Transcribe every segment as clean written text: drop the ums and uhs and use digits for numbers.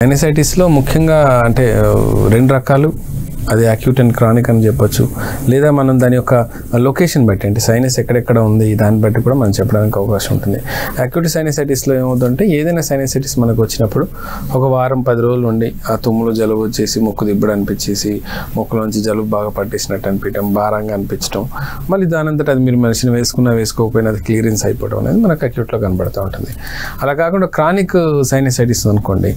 సైనసైటిస్లో ముఖ్యంగా అంటే రెండు రకాలు, అది అక్యూట్ అండ్ క్రానిక్ అని చెప్పొచ్చు. లేదా మనం దాని యొక్క లొకేషన్ బట్టి, అంటే సైనస్ ఎక్కడెక్కడ ఉంది దాన్ని బట్టి కూడా మనం చెప్పడానికి అవకాశం ఉంటుంది. అక్యూట్ సైనసైటిస్లో ఏమవుతుందంటే ఏదైనా సైనసైటిస్ మనకు వచ్చినప్పుడు ఒక వారం 10 రోజులు ఉండి ఆ తుమ్ములు జలుబు వచ్చేసి ముక్కు దిబ్బడు అనిపించేసి ముక్కులోంచి జలుబు బాగా పట్టేసినట్టు అనిపించడం, భారంగా అనిపించడం, మళ్ళీ దానంతట అది మీరు మనిషిని వేసుకోకపోయినా అది క్లియరెన్స్ అయిపోవడం అనేది మనకు అక్యూట్లో కనబడుతూ ఉంటుంది. అలా కాకుండా క్రానిక్ సైనసైటిస్ అనుకోండి,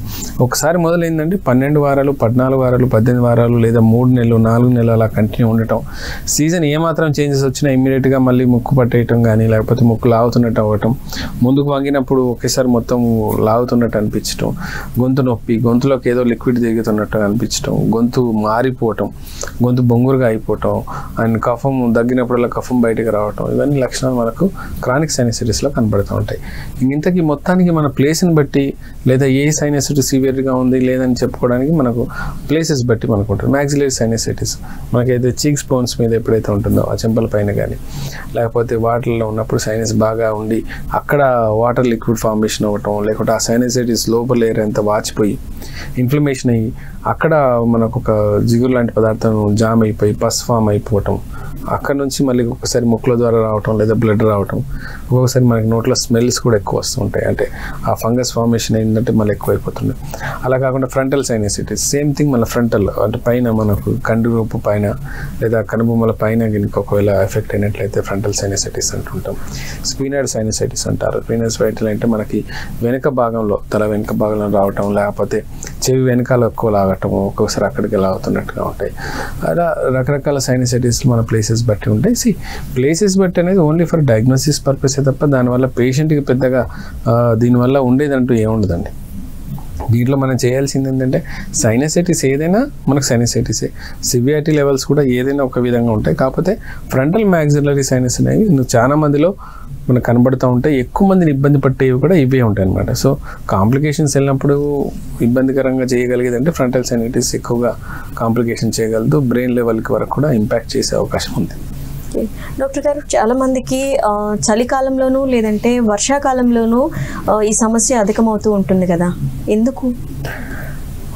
ఒకసారి మొదలైందంటే 12 వారాలు 14 వారాలు 18 వారాలు లేదా 3 నెలలు 4 నెలలు అలా కంటిన్యూ ఉండటం, సీజన్ ఏమాత్రం చేంజెస్ వచ్చినా ఇమ్మీడియట్గా మళ్ళీ ముక్కు పట్టేయటం కానీ, లేకపోతే ముక్కు లాగుతున్నట్టు అవ్వటం, ముందుకు వంగినప్పుడు ఒకేసారి మొత్తం లాగుతున్నట్టు అనిపించడం, గొంతు నొప్పి, గొంతులోకి ఏదో లిక్విడ్ దిగుతున్నట్టు అనిపించడం, గొంతు మారిపోవటం, గొంతు బొంగురుగా అయిపోవటం, అండ్ కఫం దగ్గినప్పుడల్లా కఫం బయటకు రావటం, ఇవన్నీ లక్షణాలు మనకు క్రానిక్ సైనసైటిస్లో కనబడుతూ ఉంటాయి. ఇంతకీ మొత్తానికి మన ప్లేస్ని బట్టి లేదా ఏ సైనసైటిస్ సివియర్గా ఉంది లేదని చెప్పుకోవడానికి మనకు ప్లేసెస్ బట్టి మనకు ఉంటుంది. మ్యాక్సిలరీ సైనసైటిస్ మనకైతే చీక్స్ బోన్స్ మీద ఎప్పుడైతే ఉంటుందో ఆ చెంపల పైన కానీ, లేకపోతే వాటర్లో ఉన్నప్పుడు సైనస్ బాగా ఉండి అక్కడ వాటర్ లిక్విడ్ ఫార్మేషన్ అవ్వటం, లేకపోతే ఆ సైనసైటిస్ లోపల లేయర్ అంతా వాచిపోయి ఇన్ఫ్లమేషన్ అయ్యి అక్కడ మనకు ఒక జిగురు లాంటి పదార్థం జామ్ అయిపోయి పస్ ఫామ్ అయిపోవటం, అక్కడ నుంచి మళ్ళీ ఒక్కసారి ముక్కుల ద్వారా రావటం లేదా బ్లడ్ రావటం, ఒక్కొక్కసారి మనకి నోట్లో స్మెల్స్ కూడా ఎక్కువ వస్తూ ఉంటాయి, అంటే ఆ ఫంగస్ ఫార్మేషన్ ఏంటంటే మళ్ళీ ఎక్కువ అయిపోతుంది. అలా కాకుండా ఫ్రంటల్ సైనసైటిస్ సేమ్ థింగ్, మన ఫ్రంటల్ అంటే పైన మనకు కంటి రూపు పైన లేదా కనుబొమ్మల పైన కనుక ఒకవేళ ఎఫెక్ట్ అయినట్లయితే ఫ్రంటల్ సైనసైటిస్ అంటుంటాం. స్పీనాయిడ్ సైనసైటిస్ అంటారు. స్పీనాయిడ్ సైనసైటిస్ అంటే మనకి వెనుక భాగంలో, తల వెనుక భాగంలో రావటం, లేకపోతే చెవి వెనకాల ఎక్కువ లాగటం, ఒక్కొక్కసారి అక్కడికి లాగుతున్నట్టుగా ఉంటాయి. అలా రకరకాల సైనసైటిస్ మన ప్లేసెస్ బట్టి ఉంటాయి. ప్లేసెస్ బట్టి అనేది ఓన్లీ ఫర్ డయాగ్నోసిస్ పర్పసే తప్ప దానివల్ల పేషెంట్కి పెద్దగా దీనివల్ల ఉండేదంటూ ఏముండదండి. దీంట్లో మనం చేయాల్సింది ఏంటంటే సైనసైటిస్ ఏదైనా మనకు సైనసైటిసే, సివియారిటీ లెవెల్స్ కూడా ఏదైనా ఒక విధంగా ఉంటాయి. కాకపోతే ఫ్రంటల్ మ్యాక్సిలరీ సైనస్ అనేవి చాలా మందిలో మనకు కనబడుతూ ఉంటాయి. ఎక్కువ మందిని ఇబ్బంది పట్టేవి కూడా ఇవే ఉంటాయి అన్నమాట. సో కాంప్లికేషన్స్ వెళ్ళినప్పుడు ఇబ్బందికరంగా చేయగలిగేది అంటే ఫ్రంటల్ సైనసైటిస్ ఎక్కువగా కాంప్లికేషన్ చేయగలదు, బ్రెయిన్ లెవెల్కి వరకు కూడా ఇంపాక్ట్ చేసే అవకాశం ఉంది. డాక్టర్ గారు, చాలామందికి చలికాలంలోనూ లేదంటే వర్షాకాలంలోనూ ఈ సమస్య అధికమవుతూ ఉంటుంది కదా, ఎందుకు?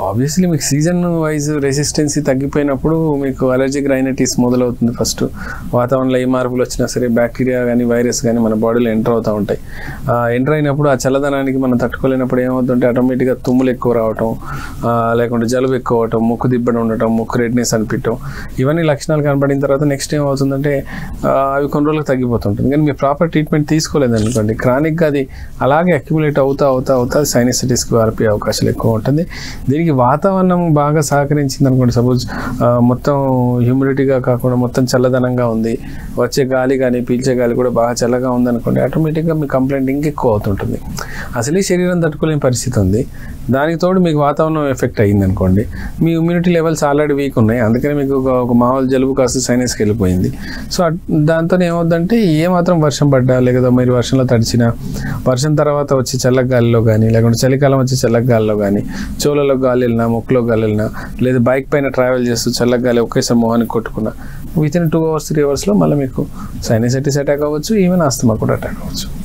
ఆబ్వియస్లీ మీకు సీజన్ వైజ్ రెసిస్టెన్సీ తగ్గిపోయినప్పుడు మీకు అలర్జిక్ రైనైటిస్ మొదలవుతుంది. ఫస్ట్ వాతావరణంలో ఏ మార్పులు వచ్చినా సరే బ్యాక్టీరియా కానీ వైరస్ కానీ మన బాడీలో ఎంటర్ అవుతూ ఉంటాయి. ఎంటర్ అయినప్పుడు ఆ చల్లదనానికి మనం తట్టుకోలేనప్పుడు ఏమవుతుంటే ఆటోమేటిక్గా తుమ్ములు ఎక్కువ రావటం, లేకుంటే జలుబు ఎక్కువ అవటం, ముక్కు దిబ్బడి ఉండటం, ముక్కు రెడ్నెస్ అనిపించడం, ఇవన్నీ లక్షణాలు కనబడిన తర్వాత నెక్స్ట్ ఏమవుతుందంటే అవి కొన్ని రోజులకు తగ్గిపోతుంటుంది. కానీ మీరు ప్రాపర్ ట్రీట్మెంట్ తీసుకోలేదనుకోండి, క్రానిక్గా అది అలాగే అక్యుములేట్ అవుతా సైనసైటిస్కి వారిపోయే అవకాశాలు ఎక్కువ ఉంటుంది. దీనికి వాతావరణం బాగా సహకరించింది అనుకోండి, సపోజ్ మొత్తం హ్యూమిడిటీగా కాకుండా మొత్తం చల్లదనంగా ఉంది, వచ్చే గాలి కానీ పీల్చే గాలి కూడా బాగా చల్లగా ఉందనుకోండి, ఆటోమేటిక్గా మీ కంప్లైంట్ ఇంకెక్కువ అవుతుంటుంది. అసలే శరీరం తట్టుకోలేని పరిస్థితి ఉంది, దానికి తోడు మీకు వాతావరణం ఎఫెక్ట్ అయ్యింది అనుకోండి, మీ ఇమ్యూనిటీ లెవెల్స్ ఆల్రెడీ వీక్ ఉన్నాయి, అందుకని మీకు ఒక మామూలు జలుబు కాస్త సైనస్కి వెళ్ళిపోయింది. సో దాంతో ఏమవుతుందంటే ఏమాత్రం వర్షం పడ్డా లేదా మీరు వర్షంలో తడిచినా, వర్షం తర్వాత వచ్చి చల్లగాలిలో కానీ లేకుంటే చలికాలం వచ్చి చల్లగాలిలో కానీ, చెవులలో గాలి వెళ్ళినా ముక్కులో గాలి వెళ్ళినా, లేదా బైక్ పైన ట్రావెల్ చేస్తూ చల్లగాలి ఒకేసారి మొహానికి కొట్టుకున్నా, వితిన్ 2 hours 3 hours మళ్ళీ మీకు సైనసైటిస్ అటాక్ అవ్వచ్చు, ఈవెన్ ఆస్తమా కూడా అటాక్ అవ్వచ్చు.